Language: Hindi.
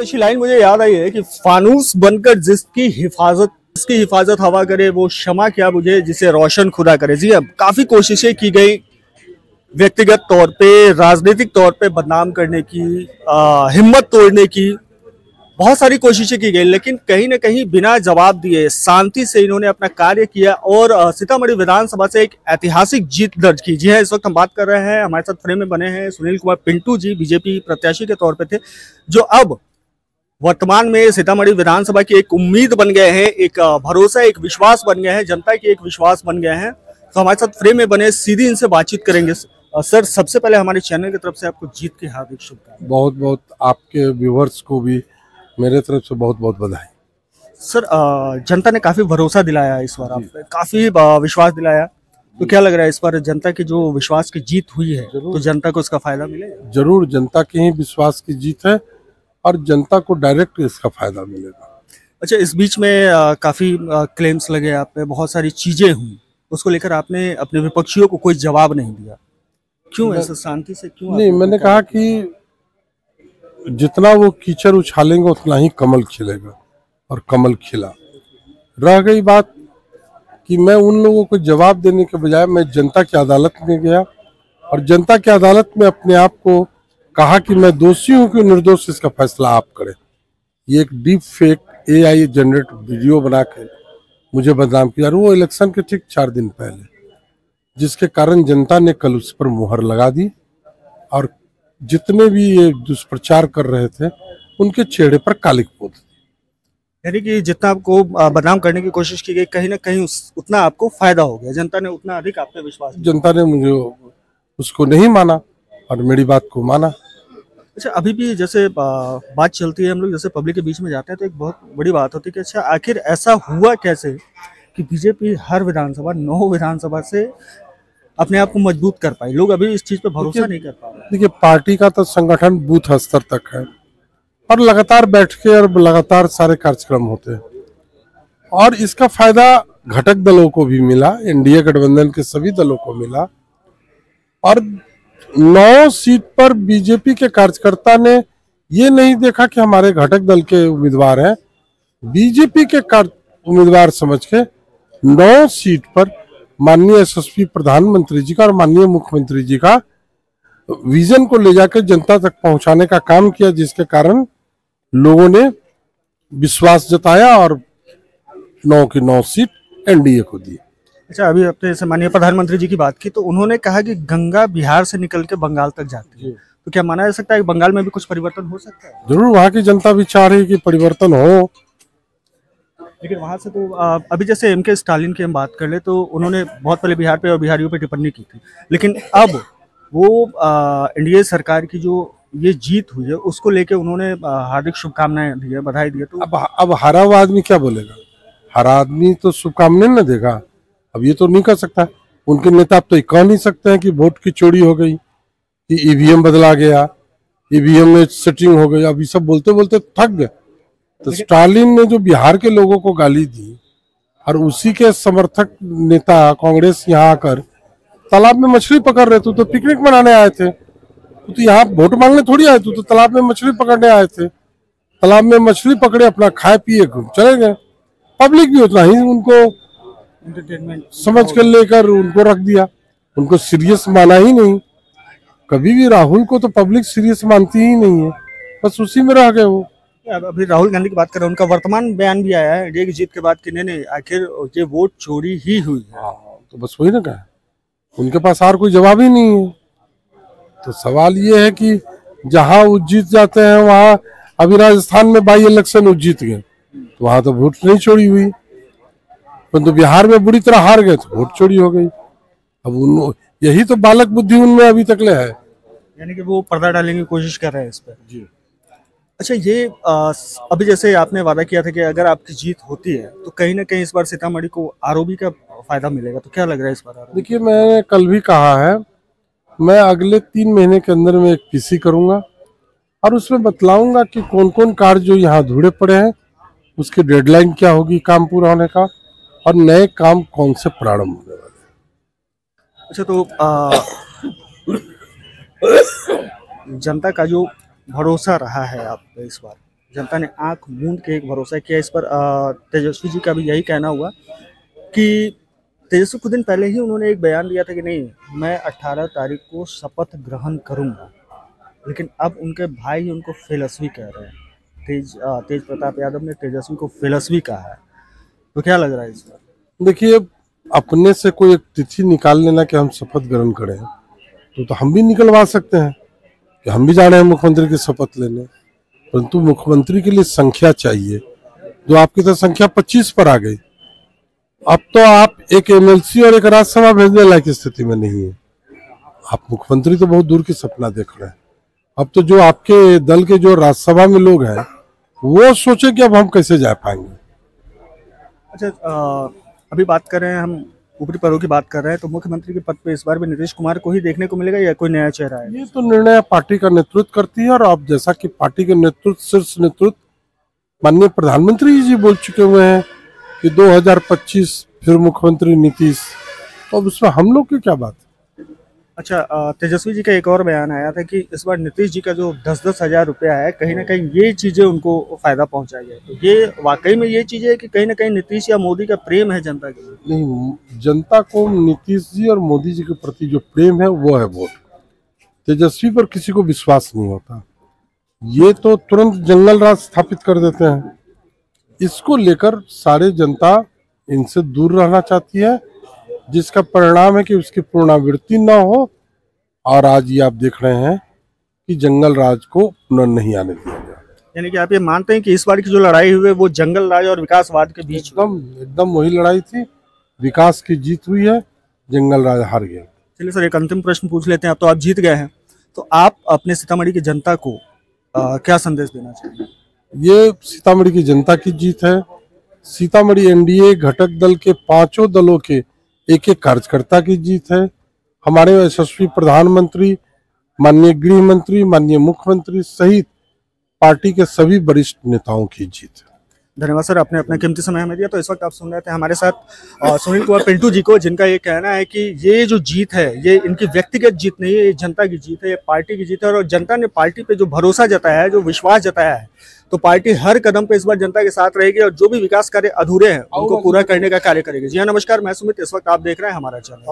अच्छी लाइन मुझे याद आई है कि फानूस बनकर जिसकी हिफाजत हवा करे वो क्षमा क्या बुझे जिसे रोशन खुदा करे। जी अब काफी कोशिशें की गई व्यक्तिगत तौर पे, राजनीतिक तौर पे बदनाम करने की, हिम्मत तोड़ने की, बहुत सारी कोशिशें की गई, लेकिन कहीं ना कहीं बिना जवाब दिए शांति से इन्होंने अपना कार्य किया और सीतामढ़ी विधानसभा से एक ऐतिहासिक जीत दर्ज की। जी हाँ, इस वक्त हम बात कर रहे हैं, हमारे साथ फ्रेम में बने हैं सुनील कुमार पिंटू जी, बीजेपी प्रत्याशी के तौर पे थे, जो अब वर्तमान में सीतामढ़ी विधानसभा की एक उम्मीद बन गए हैं, एक भरोसा, एक विश्वास बन गए हैं, जनता की एक विश्वास बन गए हैं। तो हमारे साथ फ्रेम में बने, सीधी इनसे बातचीत करेंगे। सर, सबसे पहले हमारे चैनल की तरफ से आपको जीत की हार्दिक शुभकामनाएं। बहुत बहुत आपके व्यूवर्स को भी मेरे तरफ से बहुत बहुत बधाई। सर, जनता ने काफी भरोसा दिलाया इस बार, आप पे काफी विश्वास दिलाया, तो क्या लग रहा है इस बार जनता की जो विश्वास की जीत हुई है तो जनता को इसका फायदा मिलेगा? जरूर, जनता की ही विश्वास की जीत है और जनता को डायरेक्ट इसका फायदा मिलेगा। अच्छा, इस बीच में काफी क्लेम्स लगे आप पे, बहुत सारी चीजें हुई, उसको लेकर आपने अपने विपक्षियों को कोई जवाब नहीं दिया, क्यों? ऐसा शांति से क्यों? नहीं, मैंने कहा कि जितना वो कीचड़ उछालेंगे उतना ही कमल खिलेगा, और कमल खिला। रह गई बात कि मैं उन लोगों को जवाब देने के बजाय मैं जनता की अदालत में गया और जनता की अदालत में अपने आप को कहा कि मैं दोषी हूं कि निर्दोष, इसका फैसला आप करें। ये एक deep fake AI generate video बना के मुझे बदनाम किया, और वो इलेक्शन के ठीक 4 दिन पहले, जिसके कारण जनता ने कल उस पर मुहर लगा दी और जितने भी ये दुष्प्रचार कर रहे थे उनके चेहरे पर कालिक पोत दी। यानी कि जितना आपको बदनाम करने की कोशिश की गई, कहीं ना कहीं उतना आपको फायदा हो गया, जनता ने उतना अधिक आप पे विश्वास किया। जनता ने मुझे उसको नहीं माना और मेरी बात को माना। अच्छा, अभी भी जैसे बात चलती है, हम लोग जैसे पब्लिक के बीच में जाते हैं तो एक बहुत बड़ी बात होती है कि अच्छा आखिर ऐसा हुआ कैसे कि बीजेपी हर विधानसभा 9 विधानसभा से अपने आप को मजबूत कर पाई? लोग अभी इस चीज पे भरोसा नहीं कर पा रहे। देखिए, पार्टी का तो संगठन बूथ स्तर तक है और लगातार बैठ के और लगातार सारे कार्यक्रम होते हैं, और इसका फायदा घटक दलों को भी मिला, एनडीए गठबंधन के सभी दलों को मिला, और 9 सीट पर बीजेपी के कार्यकर्ता ने ये नहीं देखा कि हमारे घटक दल के उम्मीदवार हैं, बीजेपी के उम्मीदवार समझ के 9 सीट पर माननीय यशस्वी प्रधानमंत्री जी का और माननीय मुख्यमंत्री जी का विजन को ले जाकर जनता तक पहुंचाने का काम किया, जिसके कारण लोगों ने विश्वास जताया और 9 की 9 सीट एनडीए को दी। अच्छा, अभी अपने से माननीय प्रधानमंत्री जी की बात की तो उन्होंने कहा कि गंगा बिहार से निकल के बंगाल तक जाती है, तो क्या माना जा सकता है कि बंगाल में भी कुछ परिवर्तन हो सकता है? जरूर, वहाँ की जनता भी चाह रही है कि परिवर्तन हो, लेकिन वहां से तो अभी जैसे MK स्टालिन की हम बात कर ले तो उन्होंने बहुत पहले बिहार पे और बिहारियों पे टिप्पणी की थी, लेकिन अब वो एनडीए सरकार की जो ये जीत हुई है उसको लेके उन्होंने हार्दिक शुभकामनाएं दी है, बधाई दी है। तो अब हरा हुआ आदमी क्या बोलेगा? हरा आदमी तो शुभकामनाएं न देगा, अब ये तो नहीं कर सकता। उनके नेता अब तो ये कह नहीं सकते हैं कि वोट की चोरी हो गई, कि ईवीएम बदला गया, ईवीएम में सेटिंग हो गई, अब ये सब बोलते बोलते थक गए। तो स्टालिन ने जो बिहार के लोगों को गाली दी और उसी के समर्थक नेता कांग्रेस यहाँ आकर तालाब में मछली पकड़ रहे थे, तो पिकनिक मनाने आए थे, तो यहाँ वोट मांगने थोड़ी आए थे, तो तालाब में मछली पकड़ने आए थे। तालाब में मछली पकड़े, अपना खाए पिए चले गए। पब्लिक भी उतना ही उनको एंटरटेनमेंट समझ कर लेकर उनको रख दिया, उनको सीरियस माना ही नहीं। कभी भी राहुल को तो पब्लिक सीरियस मानती ही नहीं है, बस उसी में रह गए वो। अभी राहुल गांधी की बात करें, उनका वर्तमान बयान भी आया है एनडीए की जीत के बाद कि नहीं आखिर ये वोट चोरी ही हुई है। तो बस वही ना कहा, उनके पास और कोई जवाब ही नहीं है। तो सवाल ये है कि जहां वो जीत जाते हैं वहां, अभी राजस्थान में बाई इलेक्शन वो जीत गए तो वहां तो वोट नहीं चोरी हुई, परंतु बिहार में बुरी तरह हार गए तो वोट चोरी हो गई। अब यही तो बालक बुद्धि उनमें अभी तक ले है, यानी कि वो पर्दा डालने की कोशिश कर रहे हैं इस पर। जी अच्छा, ये अभी जैसे आपने वादा किया था कि अगर आपकी जीत होती है तो कहीं ना कहीं इस बार सीतामढ़ी को आरओबी का फायदा मिलेगा, तो क्या लग रहा है इस बार? देखिए, मैंने कल भी कहा है, मैं अगले 3 महीने के अंदर में एक पीसी करूंगा और उसमें बतलाऊंगा कि कौन कौन कार्य जो यहाँ अधूरे पड़े हैं उसकी डेडलाइन क्या होगी काम पूरा होने का, और नए काम कौन से प्रारंभ होने वाले। अच्छा, तो जनता का जो भरोसा रहा है आप पे इस बार, जनता ने आंख मूंद के एक भरोसा किया इस पर। तेजस्वी जी का भी यही कहना हुआ कि तेजस्वी कुछ दिन पहले ही उन्होंने एक बयान दिया था कि नहीं, मैं 18 तारीख को शपथ ग्रहण करूंगा, लेकिन अब उनके भाई ही उनको फेलस्वी कह रहे हैं। तेज प्रताप यादव ने तेजस्वी को फेलस्वी कहा है, तो क्या लग रहा है इस पर? देखिए, अपने से कोई एक तिथि निकाल लेना कि हम शपथ ग्रहण करें, तो हम भी निकलवा सकते हैं कि हम भी जा रहे हैं मुख्यमंत्री की शपथ लेने, परंतु मुख्यमंत्री के लिए संख्या चाहिए, जो आपकी तो संख्या 25 पर आ गई। अब तो आप एक एमएलसी और एक राज्यसभा भेजने लायक स्थिति में नहीं है। आप मुख्यमंत्री तो बहुत दूर की सपना देख रहे हैं। अब तो जो आपके दल के जो राज्यसभा में लोग हैं वो सोचे कि अब हम कैसे जा पाएंगे। अच्छा, अभी बात कर रहे हैं हम, ऊपरी पदों की बात कर रहे हैं, तो मुख्यमंत्री के पद पे इस बार भी नीतीश कुमार को ही देखने को मिलेगा या कोई नया चेहरा है? ये तो निर्णय पार्टी का नेतृत्व करती है, और अब जैसा कि पार्टी के नेतृत्व, शीर्ष नेतृत्व माननीय प्रधानमंत्री जी बोल चुके हुए हैं कि 2025 फिर मुख्यमंत्री नीतीश, तो अब उसमें हम लोग की क्या बात है। अच्छा, तेजस्वी जी का एक और बयान आया था कि इस बार नीतीश जी का जो 10-10 हजार रुपया है, कहीं ना कहीं ये चीजें उनको फायदा पहुंचाएगी। तो ये वाकई में ये चीजें है कि कहीं ना कहीं नीतीश या मोदी का प्रेम है जनता के लिए? नहीं, जनता को नीतीश जी और मोदी जी के प्रति जो प्रेम है वो है वोट। तेजस्वी पर किसी को विश्वास नहीं होता, ये तो तुरंत जंगल राज स्थापित कर देते हैं। इसको लेकर सारे जनता इनसे दूर रहना चाहती है, जिसका परिणाम है कि उसकी पुनरावृत्ति न हो। और आज ये आप देख रहे हैं कि जंगल राज को पुनः नहीं आने दिया गया। यानी कि आप ये मानते हैं कि इस बार की जो लड़ाई हुई है वो जंगल राज और विकासवाद के बीच? एकदम वही लड़ाई थी, विकास की जीत हुई है, जंगल राज हार गया। चलिए सर, एक अंतिम प्रश्न पूछ लेते हैं। अब तो आप जीत गए हैं, तो आप अपने सीतामढ़ी की जनता को क्या संदेश देना चाहिए? ये सीतामढ़ी की जनता की जीत है। सीतामढ़ी एनडीए घटक दल के 5 दलों के एक एक कार्यकर्ता की जीत है। हमारे यशस्वी प्रधानमंत्री, माननीय गृह मंत्री, माननीय मुख्यमंत्री सहित पार्टी के सभी वरिष्ठ नेताओं की जीत है। धन्यवाद सर, आपने अपना कीमती समय हमें दिया। तो इस वक्त आप सुन रहे थे हमारे साथ सुनील कुमार पिंटू जी को, जिनका ये कहना है कि ये जो जीत है ये इनकी व्यक्तिगत जीत नहीं है, ये जनता की जीत है, ये पार्टी की जीत है। और जनता ने पार्टी पे जो भरोसा जताया है, जो विश्वास जताया है, तो पार्टी हर कदम पे इस बार जनता के साथ रहेगी और जो भी विकास कार्य अधूरे हैं उनको पूरा करने का कार्य करेगी। जी हाँ, नमस्कार, मैं सुमित, इस वक्त आप देख रहे हैं हमारा चैनल।